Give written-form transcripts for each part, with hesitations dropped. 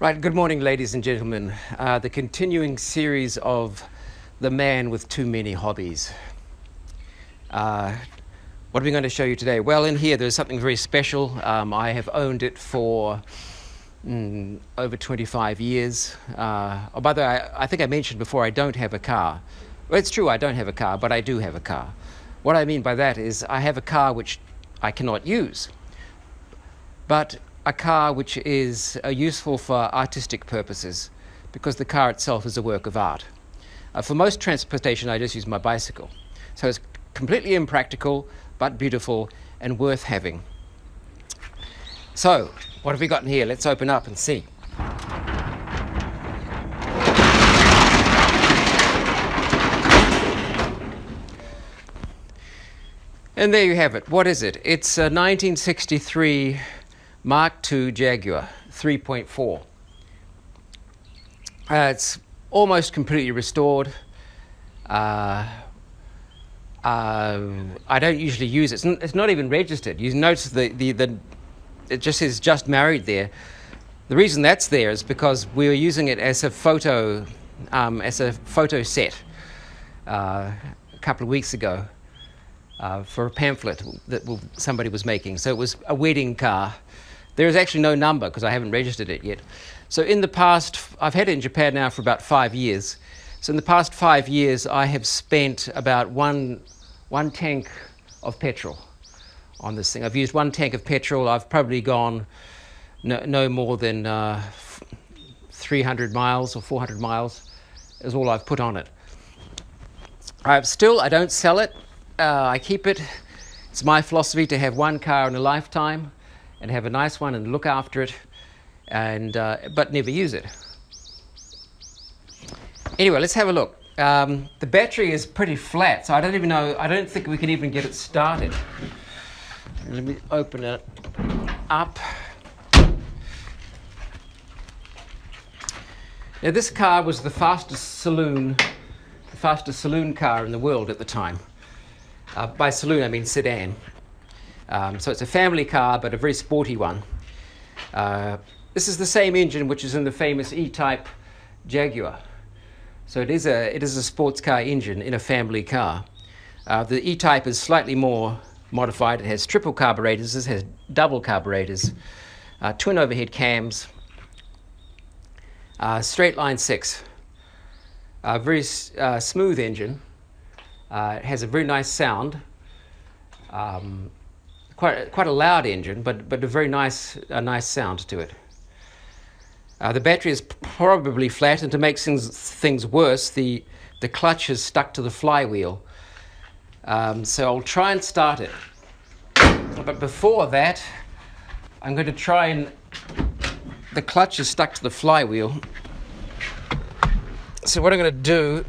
Right, good morning, ladies and gentlemen. The continuing series of The Man with Too Many Hobbies. What are we going to show you today? Well, in here there's something very special. I have owned it for over 25 years. Oh, by the way, I think I mentioned before I don't have a car. Well, it's true I don't have a car, but I do have a car. What I mean by that is I have a car which I cannot use, but a car which is useful for artistic purposes, because the car itself is a work of art. For most transportation, I just use my bicycle. So it's completely impractical, but beautiful and worth having. So, what have we got in here? Let's open up and see. And there you have it. What is it? It's a 1963 Mk.II Jaguar 3.4. It's almost completely restored. I don't usually use it. It's not even registered. You notice it just says "just married" there. The reason that's there is because we were using it as a photo set a couple of weeks ago for a pamphlet that somebody was making. So it was a wedding car. There is actually no number because I haven't registered it yet. So in the past, I've had it in Japan now for about 5 years. So in the past 5 years, I have spent about one tank of petrol on this thing. I've used 1 tank of petrol. I've probably gone no more than 300 miles or 400 miles is all I've put on it. I don't sell it. I keep it. It's my philosophy to have one car in a lifetime and have a nice one and look after it, and but never use it. Anyway, let's have a look. The battery is pretty flat, so I don't think we can even get it started. Let me open it up. Now, this car was the fastest saloon car in the world at the time. By saloon, I mean sedan. So it's a family car, but a very sporty one. This is the same engine which is in the famous E-Type Jaguar. So it is a sports car engine in a family car. The E-Type is slightly more modified. It has triple carburetors. This has double carburetors, twin overhead cams, straight line 6. Very smooth engine. It has a very nice sound. Quite a loud engine, but a very nice sound to it. The battery is probably flat, and to make things worse, the clutch is stuck to the flywheel. So I'll try and start it. But before that, I'm going to try and... The clutch is stuck to the flywheel. So what I'm going to do,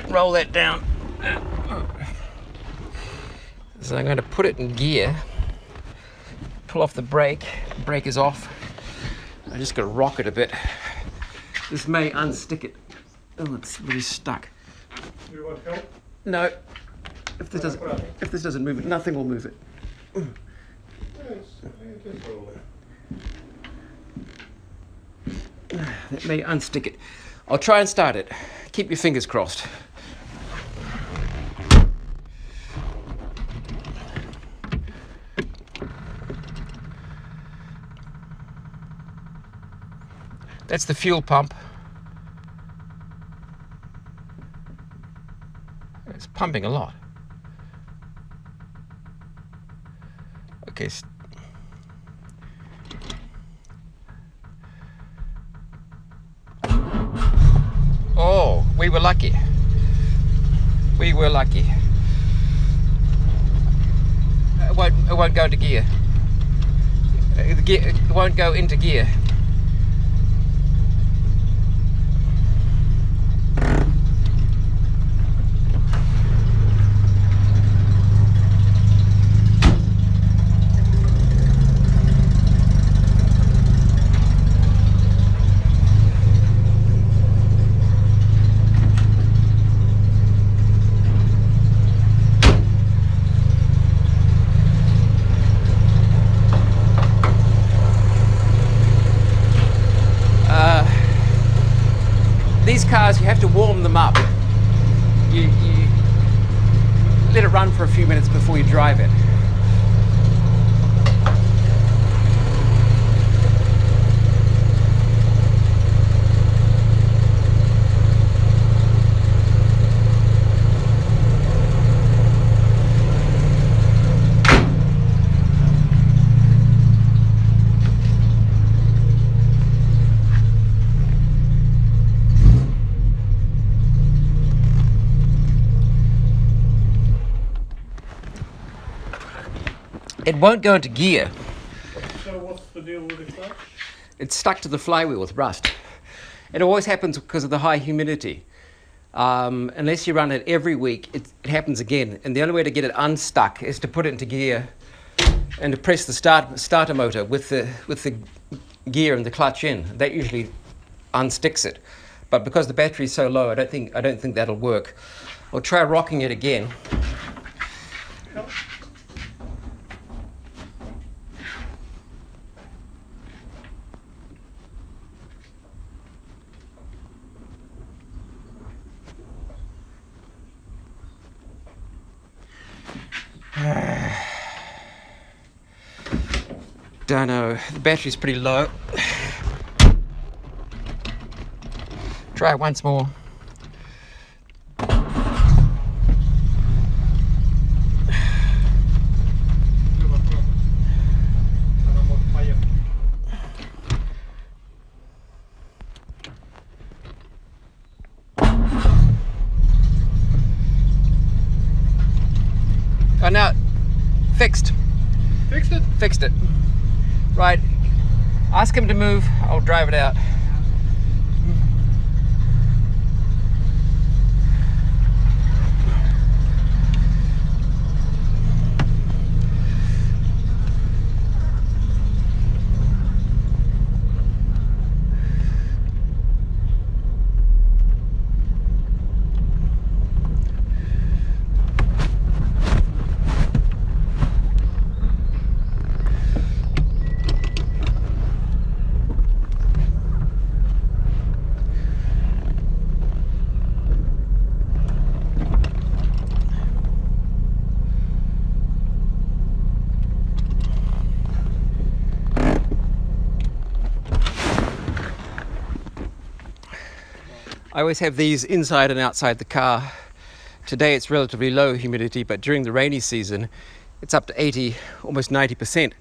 roll that down. So I'm going to put it in gear, pull off the brake. The brake is off. I'm just going to rock it a bit. This may unstick it. Oh, it's really stuck. Do you want help? No. If this doesn't move it, nothing will move it. That may unstick it. I'll try and start it. Keep your fingers crossed. That's the fuel pump. It's pumping a lot. Okay. Oh, we were lucky. We were lucky. It won't go into gear. It won't go into gear. these cars, you have to warm them up. You let it run for a few minutes before you drive it. It won't go into gear. So what's the deal with the clutch? It's stuck to the flywheel with rust. It always happens because of the high humidity. Unless you run it every week, it happens again. And the only way to get it unstuck is to put it into gear and to press the starter motor with the gear and the clutch in. That usually unsticks it. But because the battery's so low, I don't think that'll work. I'll try rocking it again. Don't know, the battery's pretty low. Try it once more. Oh, now, fixed. Fixed it? Fixed it. Right, ask him to move, I'll drive it out. I always have these inside and outside the car. Today it's relatively low humidity, but during the rainy season it's up to 80, almost 90%.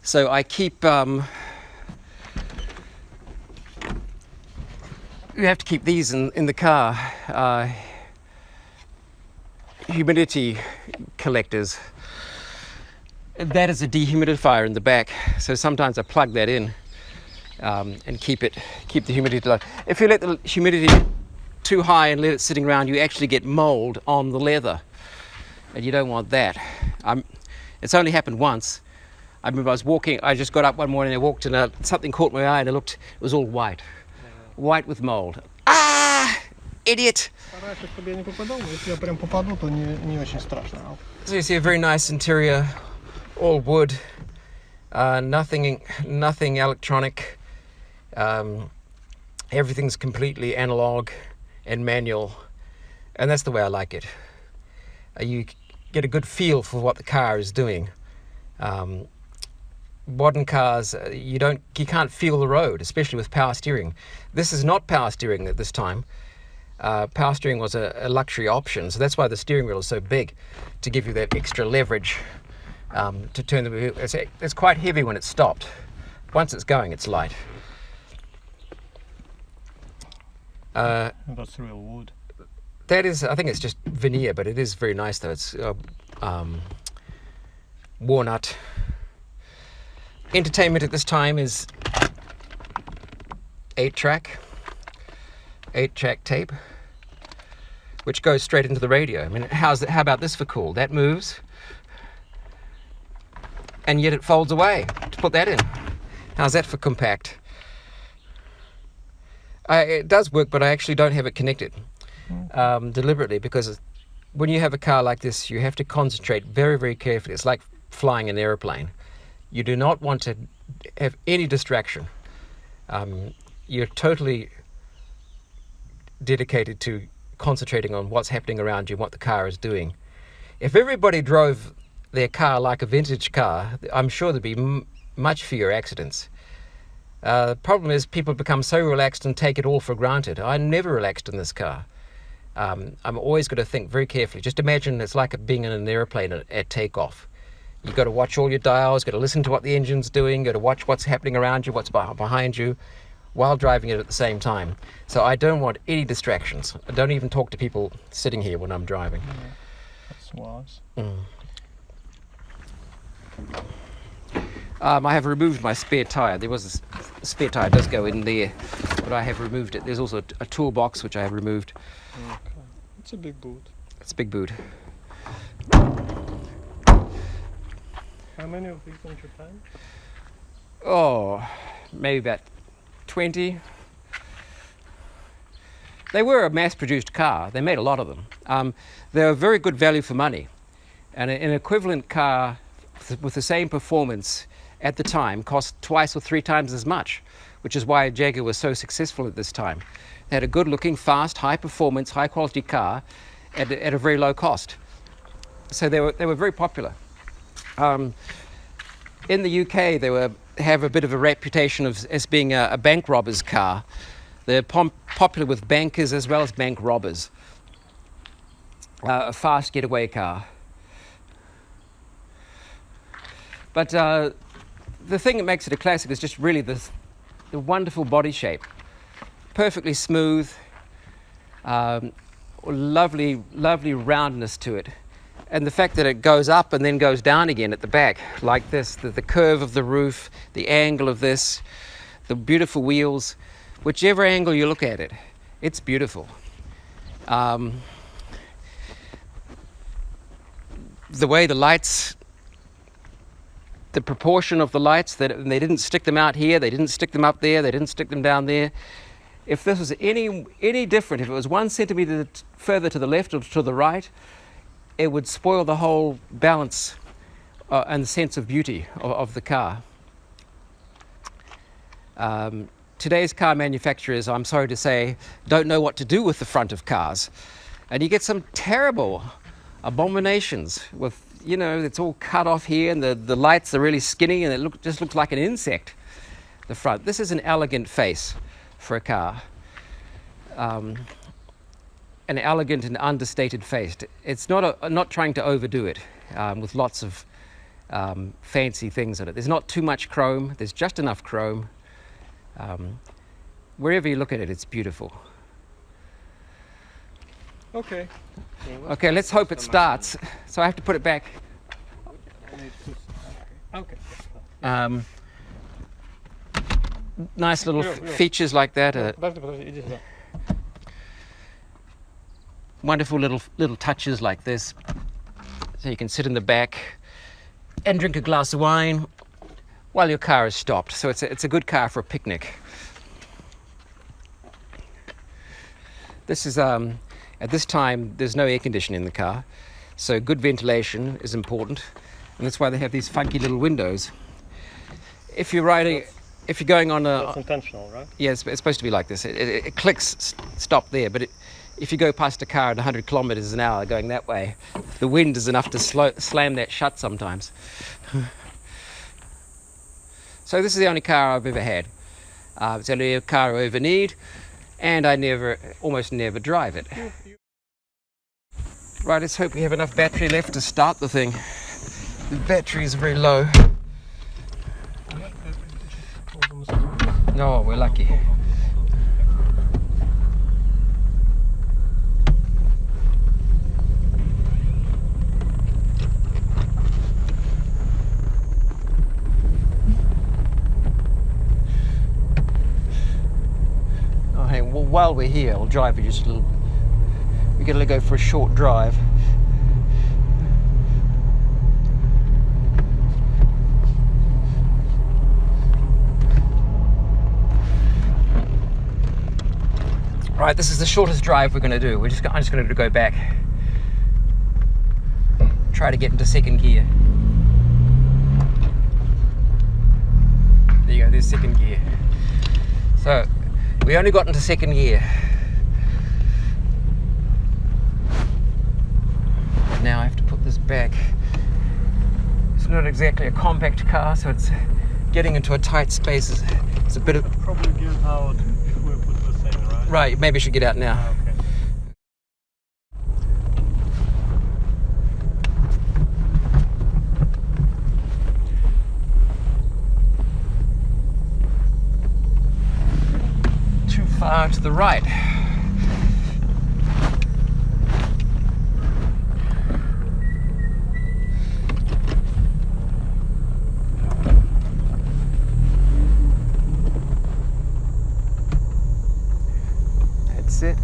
So I keep, you have to keep these in the car, humidity collectors. That is a dehumidifier in the back, so sometimes I plug that in. And keep the humidity low. If you let the humidity too high and let it sitting around, you actually get mold on the leather, and you don't want that. It's only happened once. I remember I was walking. I just got up one morning and I walked, and something caught my eye, and I looked. It was all white, white with mold. Ah, idiot! So you see a very nice interior, all wood, nothing electronic. Everything's completely analog and manual, and that's the way I like it. You get a good feel for what the car is doing. Modern cars, you can't feel the road, especially with power steering. This is not power steering at this time. Power steering was a luxury option, so that's why the steering wheel is so big, to give you that extra leverage to turn the wheel. It's quite heavy when it's stopped. Once it's going, it's light. That's real wood. That is, I think it's just veneer, but it is very nice though. It's walnut. Entertainment at this time is 8-track tape, which goes straight into the radio. I mean, how about this for cool? That moves, and yet it folds away to put that in. How's that for compact? It does work, but I actually don't have it connected deliberately, because when you have a car like this, you have to concentrate very, very carefully. It's like flying an airplane. You do not want to have any distraction. You're totally dedicated to concentrating on what's happening around you and what the car is doing. If everybody drove their car like a vintage car, I'm sure there'd be much fewer accidents. The problem is people become so relaxed and take it all for granted. I never relaxed in this car. I'm always got to think very carefully. Just imagine it's like being in an airplane at takeoff. You've got to watch all your dials, got to listen to what the engine's doing, got to watch what's happening around you, what's behind you, while driving it at the same time. So I don't want any distractions. I don't even talk to people sitting here when I'm driving. Yeah, that's wise. I have removed my spare tyre. There was a spare tyre, does go in there, but I have removed it. There's also a toolbox which I have removed. Okay. It's a big boot. It's a big boot. How many of these in Japan? Oh, maybe about 20. They were a mass-produced car. They made a lot of them. They were very good value for money. And an equivalent car with the same performance at the time cost twice or three times as much, which is why Jaguar was so successful at this time. They had a good-looking, fast, high-performance, high-quality car at a very low cost. So they were very popular. In the UK, they have a bit of a reputation as being a bank robber's car. They're popular with bankers as well as bank robbers. A fast getaway car. But the thing that makes it a classic is just really the wonderful body shape. Perfectly smooth, lovely roundness to it. And the fact that it goes up and then goes down again at the back, like this, the curve of the roof, the angle of this, the beautiful wheels, whichever angle you look at it, it's beautiful. The way the lights, the proportion of the lights, that they didn't stick them out here, they didn't stick them up there, they didn't stick them down there. If this was any different, if it was 1 centimeter further to the left or to the right, it would spoil the whole balance and the sense of beauty of the car. Today's car manufacturers, I'm sorry to say, don't know what to do with the front of cars. And you get some terrible abominations with, you know, it's all cut off here and the lights are really skinny and it just looks like an insect, the front. This is an elegant face for a car. An elegant and understated face. It's not trying to overdo it with lots of fancy things in it. There's not too much chrome. There's just enough chrome. Wherever you look at it, it's beautiful. Okay. Okay, let's hope it starts. So I have to put it back. Okay. Nice little features like that. Wonderful little touches like this. So you can sit in the back and drink a glass of wine while your car is stopped. So it's a good car for a picnic. This is at this time there's no air conditioning in the car, so good ventilation is important, and that's why they have these funky little windows. If you're going on a, that's intentional, right? Yeah, it's supposed to be like this. It clicks stop there, but if you go past a car at 100 kilometers an hour going that way, the wind is enough to slam that shut sometimes. So this is the only car I've ever had. It's only a car I ever need, and I almost never drive it. Right, let's hope we have enough battery left to start the thing. The battery is very low. No, we're lucky. Well, while we're here, I'll drive you just a little. We're going to go for a short drive. Right, this is the shortest drive we're going to do. I'm just going to go back. Try to get into second gear. There you go, there's second gear. So, we only got into second gear. back. It's not exactly a compact car, so it's getting into a tight space. It's a bit of... I'll probably get out if we put the thing, right? Right, maybe I should get out now. Okay. Too far to the right. That's it.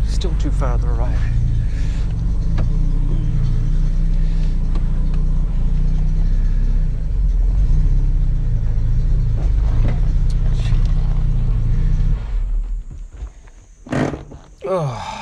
Still too far to the right. Oh.